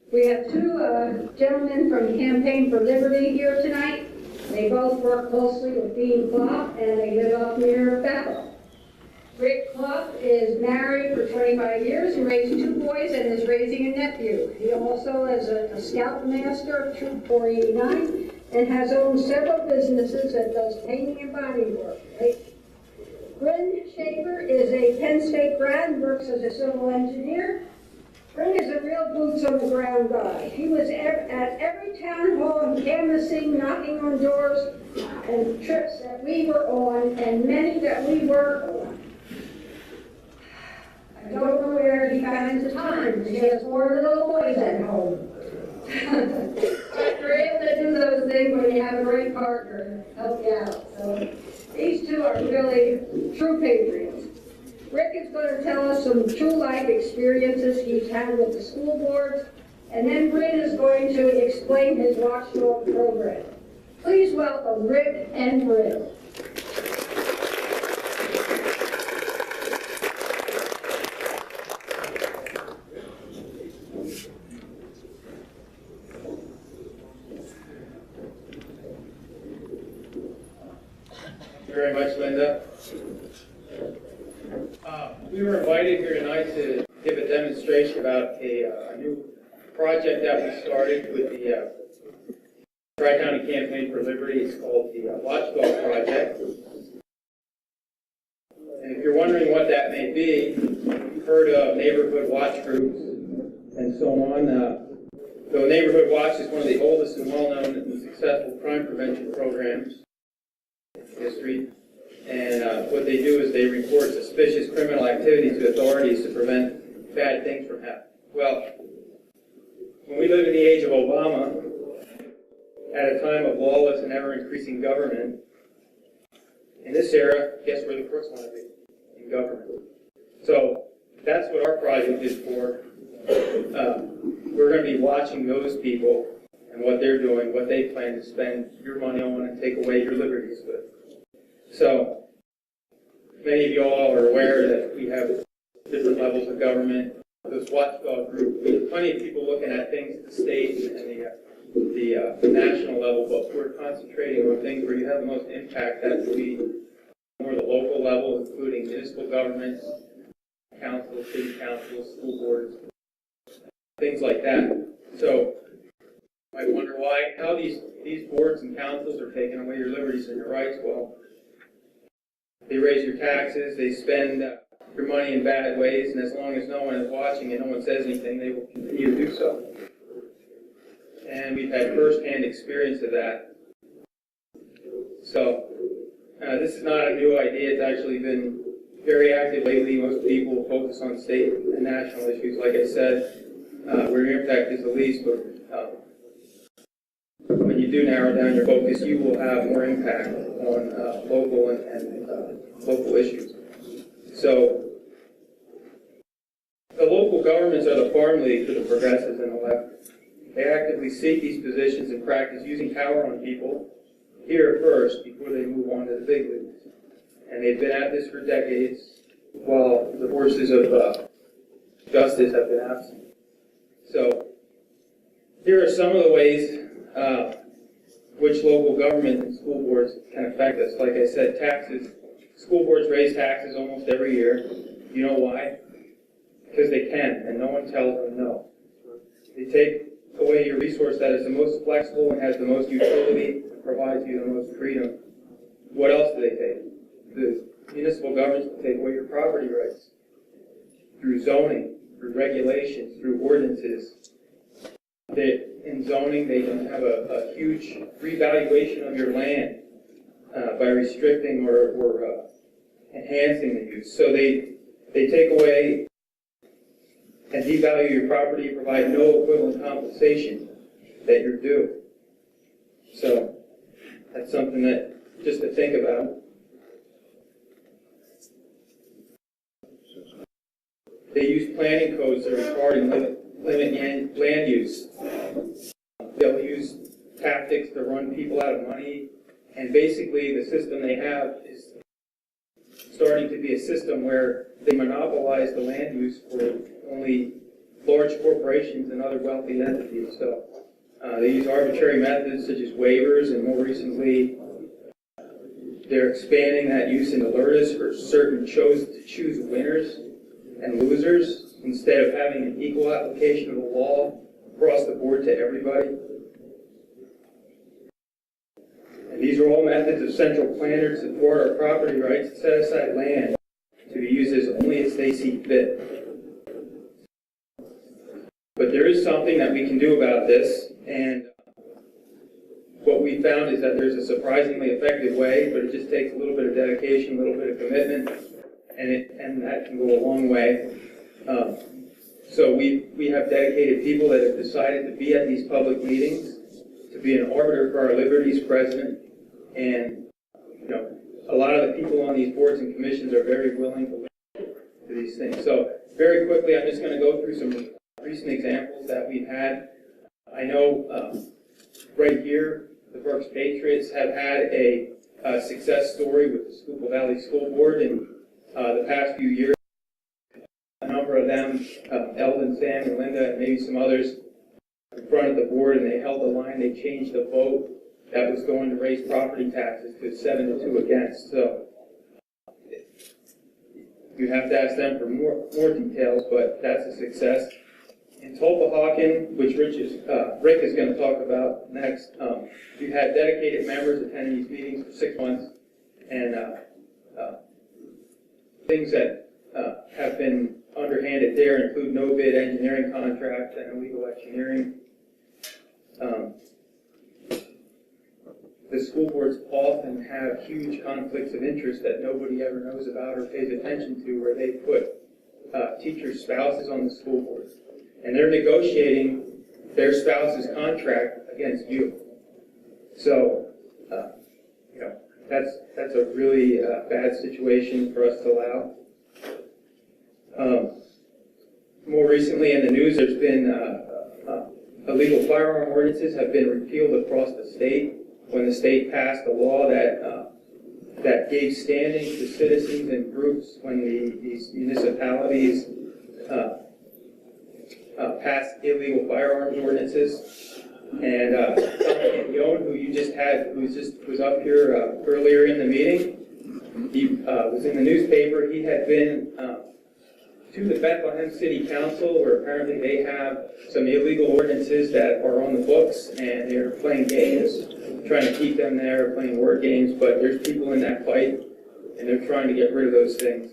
We have two gentlemen from Campaign for Liberty here tonight. They both work closely with Dean Clough, and they live up near Bethel. Rick Clough is married for 25 years. He raised two boys and is raising a nephew. He also is a scoutmaster of Troop 489 and has owned several businesses that does painting and body work. Right? Bryn Schaefer is a Penn State grad and works as a civil engineer. Bryn is a real boots on the ground guy. He was at every town hall and canvassing, knocking on doors, and trips that we were on, and many that we were on. I don't know where he finds the time. He has 4 little boys at home. But you're able to do those things when you have a great partner to help you out. So these two are really true patriots. Rick is going to tell us some true life experiences he's had with the school boards, and then Bryn is going to explain his watchdog program. Please welcome Rick and Bryn. Thank you very much, Linda. We were invited here tonight to give a demonstration about a new project that we started with the Tri-County Campaign for Liberty. It's called the Watchdog Project. And if you're wondering what that may be, you've heard of neighborhood watch groups and so on. So Neighborhood Watch is one of the oldest and well-known and successful crime prevention programs in history. And what they do is they report suspicious criminal activity to authorities to prevent bad things from happening. Well, when we live in the age of Obama, at a time of lawless and ever-increasing government, in this era, guess where the crooks want to be? In government. So that's what our project is for. We're going to be watching those people and what they're doing, what they plan to spend your money on and take away your liberties with. So, many of you all are aware that we have different levels of government. This watchdog group, we have plenty of people looking at things at the state and the national level, but we're concentrating on things where you have the most impact. That would be more the local level, including municipal governments, councils, city councils, school boards, things like that. So, you might wonder how these boards and councils are taking away your liberties and your rights. Well, they raise your taxes, they spend your money in bad ways, and as long as no one is watching and no one says anything, they will continue to do so. And we've had first-hand experience of that. So, this is not a new idea. It's actually been very active lately. Most people focus on state and national issues. Like I said, where your impact is the least, but when you do narrow down your focus, you will have more impact on local and local issues. So, the local governments are the farm league for the progressives and the left. They actively seek these positions and practice using power on people here first before they move on to the big leagues. And they've been at this for decades while the forces of justice have been absent. So, here are some of the ways which local government and school boards can affect us. Like I said, taxes. School boards raise taxes almost every year. You know why? Because they can, and no one tells them no. They take away your resource that is the most flexible and has the most utility and provides you the most freedom. What else do they take? The municipal governments will take away your property rights through zoning, through regulations, through ordinances. In zoning, they can have a huge revaluation of your land by restricting or enhancing the use. So they take away and devalue your property, provide no equivalent compensation that you're due. So that's something that just to think about. They use planning codes that are required to limit land use. They'll use tactics to run people out of money, and basically the system they have is starting to be a system where they monopolize the land use for only large corporations and other wealthy entities. So they use arbitrary methods such as waivers, and more recently, they're expanding that use in alertas for certain choose winners and losers instead of having an equal application of the law across the board to everybody. And these are all methods of central planners to thwart our property rights and set aside land to be used as only as they see fit. But there is something that we can do about this, and what we found is that there's a surprisingly effective way, but it just takes a little bit of dedication, a little bit of commitment, and that can go a long way. So we have dedicated people that have decided to be at these public meetings, to be an arbiter for our liberties president, and a lot of the people on these boards and commissions are very willing to listen to these things. So very quickly, I'm just going to go through some recent examples that we've had. I know right here, the Berks Patriots have had a success story with the Schuylkill Valley School Board in the past few years. A number of them, Eldon, Sam, and Linda, and maybe some others, confronted the board, and they held the line. They changed the vote that was going to raise property taxes to 7-2 against. So you have to ask them for more details, but that's a success. In Tulpehocken, which Rick is going to talk about next, we've had dedicated members attending these meetings for 6 months, and things that have been underhanded there include no-bid engineering contracts and illegal electioneering. The school boards often have huge conflicts of interest that nobody ever knows about or pays attention to, where they put teachers' spouses on the school board, and they're negotiating their spouse's contract against you. So, that's a really bad situation for us to allow. More recently in the news, there's been illegal firearm ordinances have been repealed across the state when the state passed a law that gave standing to citizens and groups when these municipalities passed illegal firearms ordinances. And Tom Young, who you just had, was up here earlier in the meeting, he was in the newspaper. He had been to the Bethlehem City Council, where apparently they have some illegal ordinances that are on the books, and they're playing games, trying to keep them there, playing word games, but there's people in that fight, and they're trying to get rid of those things.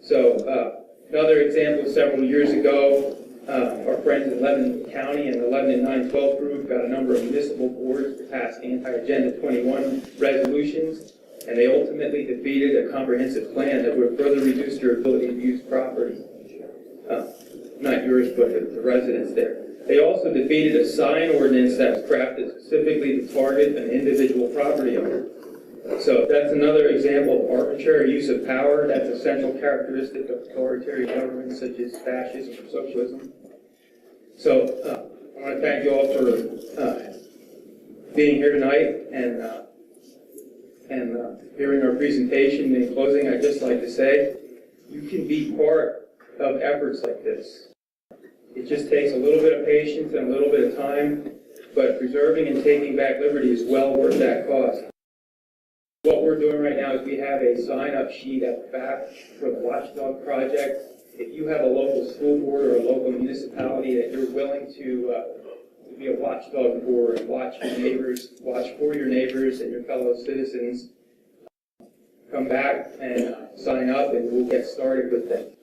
So another example, several years ago, our friends in Lebanon County and the Lebanon 912 group got a number of municipal boards to pass anti-Agenda 21 resolutions, and they ultimately defeated a comprehensive plan that would further reduce your ability to use property. Not yours, but the residents there. They also defeated a sign ordinance that was crafted specifically to target an individual property owner. So that's another example of arbitrary use of power. That's a central characteristic of authoritarian governments such as fascism or socialism. So I want to thank you all for being here tonight and hearing our presentation. In closing, I'd just like to say, you can be part of efforts like this. It just takes a little bit of patience and a little bit of time, but preserving and taking back liberty is well worth that cost. What we're doing right now is we have a sign-up sheet at the back for the Watchdog Project. If you have a local school board or a local municipality that you're willing to be a watchdog for and watch your neighbors, watch for your neighbors and your fellow citizens, come back and sign up, and we'll get started with that.